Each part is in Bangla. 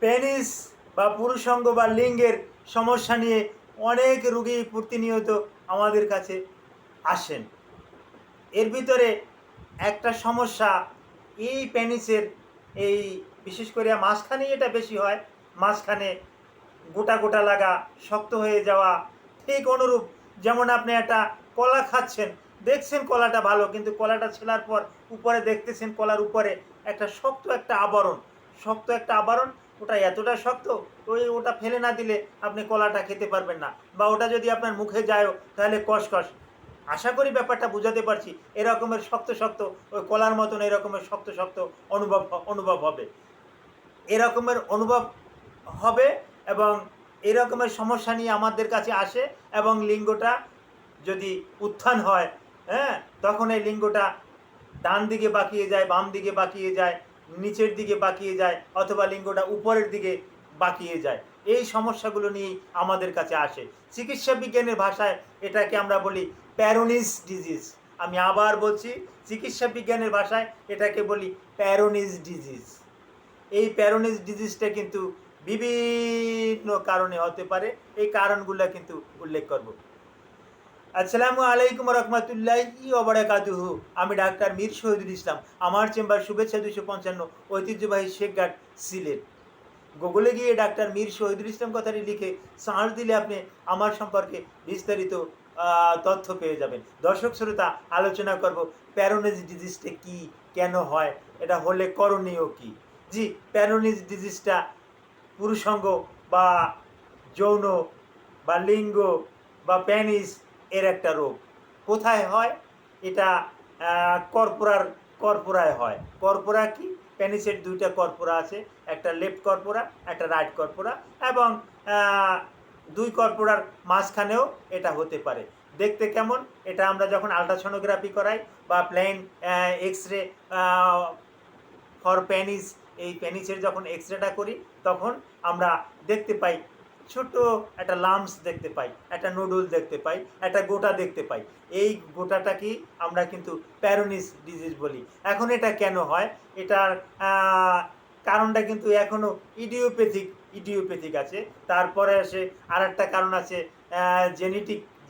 পেনিস বা পুরুষাঙ্গ বা লিঙ্গের সমস্যা নিয়ে অনেক রোগী প্রতিনিয়ত আমাদের কাছে আসেন। এর ভিতরে একটা সমস্যা এই পেনিসের এই বিশেষ করে মাঝখানেই এটা বেশি হয়। মাঝখানে গোটা গোটা লাগা, শক্ত হয়ে যাওয়া, ঠিক অনুরূপ যেমন আপনি একটা কলা খাচ্ছেন, দেখছেন কলাটা ভালো, কিন্তু কলাটা ছেলার পর উপরে দেখতেছেন কলার উপরে একটা শক্ত একটা আবরণ। ওটা এতটা শক্ত, ওটা ফেলে না দিলে আপনি কলাটা খেতে পারবেন না, বা ওটা যদি আপনার মুখে যায়ও তাহলে কষকষ। আশা করি ব্যাপারটা বুঝাতে পারছি। এরকমের শক্ত শক্ত, ওই কলার মতন এরকমের শক্ত শক্ত অনুভব হবে, এরকমের অনুভব হবে। এবং এরকমের সমস্যা নিয়ে আমাদের কাছে আসে, এবং লিঙ্গটা যদি উত্থান হয়, হ্যাঁ, তখন এই লিঙ্গটা ডান দিকে বাঁকিয়ে যায়, বাম দিকে বাঁকিয়ে যায়, নিচের দিকে বাঁকিয়ে যায়, অথবা লিঙ্গটা উপরের দিকে বাঁকিয়ে যায়। এই সমস্যাগুলো নিয়েই আমাদের কাছে আসে। চিকিৎসা বিজ্ঞানের ভাষায় এটাকে আমরা বলি প্যারোনিস ডিজিজ। আমি আবার বলছি, চিকিৎসা বিজ্ঞানের ভাষায় এটাকে বলি প্যারোনিস ডিজিজ। এই প্যারোনিস ডিজিজটা কিন্তু বিভিন্ন কারণে হতে পারে। এই কারণগুলো কিন্তু উল্লেখ করব। আসসালামু আলাইকুম রহমতুল্লাহি ওয়া বারাকাতুহু। আমি ডাক্তার মীর শহীদুল ইসলাম। আমার চেম্বার শুভেচ্ছা 255, ঐতিহ্যবাহী শেখঘাট, সিলেট। গুগলে গিয়ে ডাক্তার মীর শহীদুল ইসলাম কথাটি লিখে সার্চ দিলে আপনি আমার সম্পর্কে বিস্তারিত তথ্য পেয়ে যাবেন। দর্শক শ্রোতা, আলোচনা করব প্যারোনিস ডিজিজটা কি, কেন হয়, এটা হলে করণীয় কি। জি, প্যারোনিস ডিজিজটা পুরুষাঙ্গ বা যৌন বা লিঙ্গ বা প্যানিস এর একটা রোগ। কোথায় হয়? এটা কর্পোরায় হয়। কর্পোরা কি? প্যানিসের দুইটা কর্পোরা আছে, একটা লেফট কর্পোরা, একটা রাইট কর্পোরা, এবং দুই কর্পোরার মাঝখানেও এটা হতে পারে। দেখতে কেমন? এটা আমরা যখন আলট্রাসোনোগ্রাফি করাই বা প্লেন এক্স রে ফর প্যানিস, এই প্যানিসের যখন এক্স রেটা করি, তখন আমরা দেখতে পাই ছোট একটা লাম্পস দেখতে পাই, একটা নুডুল দেখতে পাই, একটা গোটা দেখতে পাই। এই গোটাটা কি আমরা কিন্তু প্যারোনিস ডিজিজ বলি। এখন এটা কেন হয়, এটার কারণটা কিন্তু এখনও ইডিওপ্যাথিক আছে। তারপরে আসে আর একটা কারণ আছে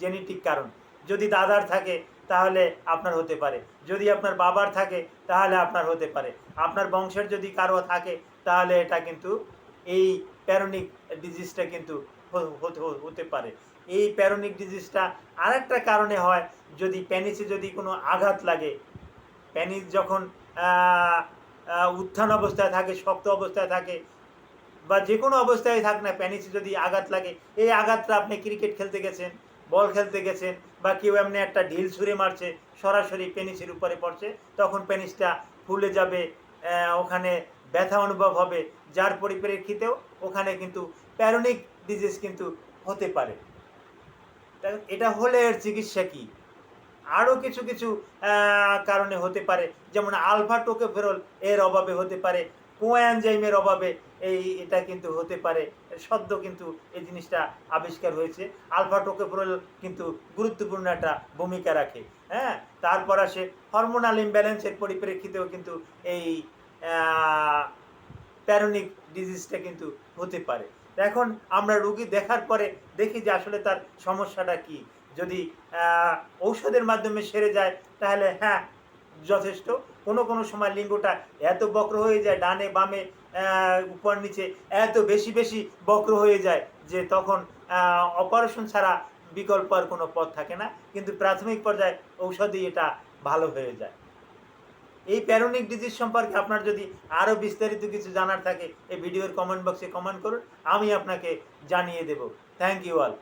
জেনেটিক কারণ। যদি দাদার থাকে তাহলে আপনার হতে পারে, যদি আপনার বাবার থাকে তাহলে আপনার হতে পারে, আপনার বংশের যদি কারো থাকে তাহলে এটা কিন্তু এই প্যারোনিক ডিজিজটা কিন্তু হতে পারে। এই প্যারোনিক ডিজিজটা আরেকটা কারণে হয়, যদি প্যানিসে যদি কোনো আঘাত লাগে। প্যানিস যখন উত্থান অবস্থায় থাকে, শক্ত অবস্থায় থাকে, বা যে কোনো অবস্থায় থাক না, প্যানিসে যদি আঘাত লাগে, এই আঘাতটা আপনি ক্রিকেট খেলতে গেছেন, বল খেলতে গেছেন, বা কেউ এমনি একটা ঢিল ছুঁড়ে মারছে, সরাসরি পেনিসের উপরে পড়ছে, তখন পেনিসটা ফুলে যাবে, ওখানে ব্যথা অনুভব হবে, যার পরিপ্রেক্ষিতেও ওখানে কিন্তু প্যারোনিক ডিজিজ কিন্তু হতে পারে। এটা হলে এর চিকিৎসা কী? আরও কিছু কিছু কারণে হতে পারে, যেমন আলফা টোকোফেরল এর অভাবে হতে পারে, কোএনজাইমের অভাবে এটা কিন্তু হতে পারে। সদ্য কিন্তু এই জিনিসটা আবিষ্কার হয়েছে। আলফা টোকোফেরল কিন্তু গুরুত্বপূর্ণ একটা ভূমিকা রাখে। হ্যাঁ, তারপর আসে হরমোনাল ইমব্যালেন্সের পরিপ্রেক্ষিতেও কিন্তু এই প্যারোনিক ডিজিজটা কিন্তু হতে পারে। এখন আমরা রুগী দেখার পরে দেখি যে আসলে তার সমস্যাটা কি। যদি ঔষধের মাধ্যমে সেরে যায় তাহলে হ্যাঁ, যথেষ্ট। কোনো কোনো সময় লিঙ্গটা এত বক্র হয়ে যায়, ডানে বামে উপর নিচে এত বেশি বেশি বক্র হয়ে যায় যে তখন অপারেশন ছাড়া বিকল্প আর কোনো পথ থাকে না, কিন্তু প্রাথমিক পর্যায়ে ঔষধেই এটা ভালো হয়ে যায়। এই প্যারোনিক ডিজিজ সম্পর্কে আপনার যদি আরও বিস্তারিত কিছু জানার থাকে, এই ভিডিওর কমেন্ট বক্সে কমেন্ট করুন, আমি আপনাকে জানিয়ে দেব। Thank you all.